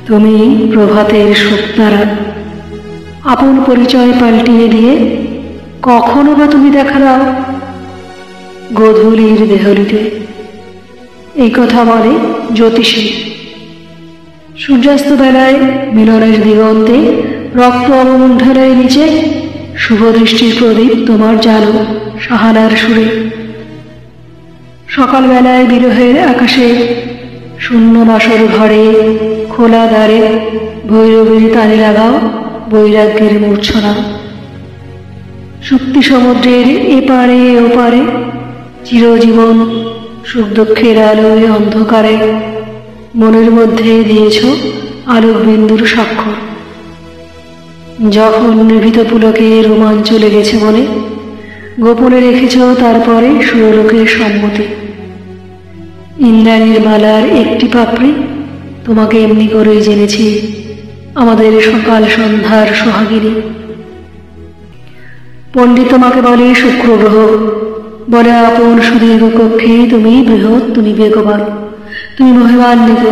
তুমি প্রভাতের শুকতারা, আপন পরিচয় পাল্টিয়ে দিয়ে কখনো বা তুমি দেখা দাও গোধূলির দেহলিতে। এই কথা বলে জ্যোতিষী। সূর্যাস্ত বেলায় মিলনের দিগন্তে রক্ত অবমুণ্ঠনের নিচে শুভদৃষ্টির প্রদীপ তোমার জালো সাহানার সুরে। সকালবেলায় বিরহের আকাশে শূন্য বাসর ঘরে খোলা দ্বারে ভৈরবীর তালে লাগাও বৈরাগ্যের মূর্ছনা। শক্তি সমুদ্রের এপারে ওপারে চিরজীবন সুখ দুঃখের আলোয় অন্ধকারে মনের মধ্যে দিয়েছ আলোক বিন্দুর স্বাক্ষর। যখন নিভৃত পুলকে রোমাঞ্চ লেগেছে মনে, গোপনে রেখেছ তারপরে সুরলোকের সম্মতি। ইন্দ্রাণীর মালার একটি পাপড়ি তোমাকে এমনি করেই জেনেছি আমাদের সকাল সন্ধ্যার সোহাগিনী। পণ্ডিত তোমাকে বলে শুক্র গ্রহ, বলে আপন সুদীর্ঘ কক্ষে তুমি বৃহৎ, তুমি বেগবান, তুমি মহিমান্বিত।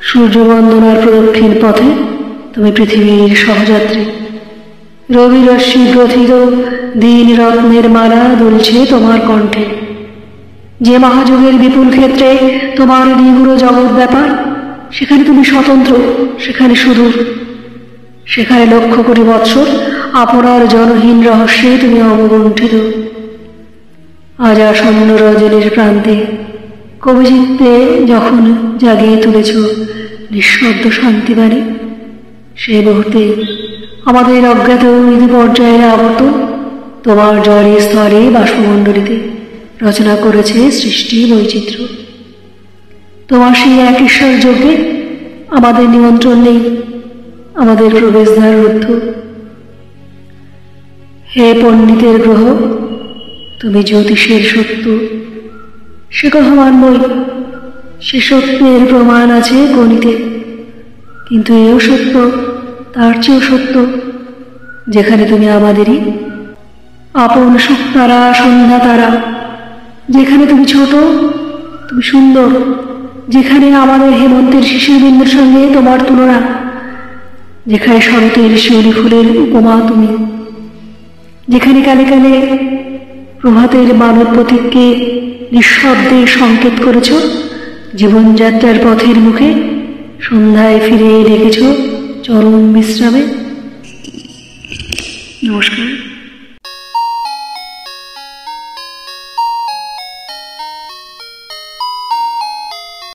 সূর্য বন্দনার প্রদক্ষিণ পথে তুমি পৃথিবীর সহযাত্রী। রবি রশ্মি গ্রথিত দিন রত্নের মালা দুলছে তোমার কণ্ঠে। যে মহাযুগের বিপুল ক্ষেত্রে তোমার নিগুড় জগৎ ব্যাপার, সেখানে তুমি স্বতন্ত্র, সেখানে সুদূর, সেখানে লক্ষ কোটি বৎসর আপনার জনহীন রহস্যে তুমি অবগুণ্ঠিত। আজ আসন্ন রজনীর প্রান্তে কবিচিত্তে যখন জাগিয়ে তুলেছ নিঃশব্দ শান্তিবাণী, সেই মুহূর্তে আমাদের অজ্ঞাত মৃদু পর্যায়ের আবর্তন তোমার জলে স্থলে বাষ্পমণ্ডলীতে রচনা করেছে সৃষ্টি বৈচিত্র্য। তোমার সেই এক ঈশ্বর যজ্ঞে আমাদের নিমন্ত্রণ নেই, আমাদের প্রবেশদ্বার রুদ্ধ। হে পণ্ডিতের গ্রহ, তুমি জ্যোতিষের সত্য, সে কথা মানবই। সে সত্যের প্রমাণ আছে গণিতে, কিন্তু এও সত্য, তার চেয়েও সত্য, যেখানে তুমি আমাদেরই আপন শুকতারা, সন্ধ্যা তারা, যেখানে তুমি ছোট, তুমি সুন্দর, যেখানে আমাদের হেমন্তের শিশির বিন্দুর সঙ্গে তোমার তুলনা, যেখানে শরতের শিউলি ফুলের উপমা তুমি, যেখানে কালে কালে প্রভাতের মানব প্রতীককে নিঃশব্দে সংকেত করেছ জীবনযাত্রার পথের মুখে, সন্ধ্যায় ফিরে ডেকেছ চরম বিশ্রামে। নমস্কার।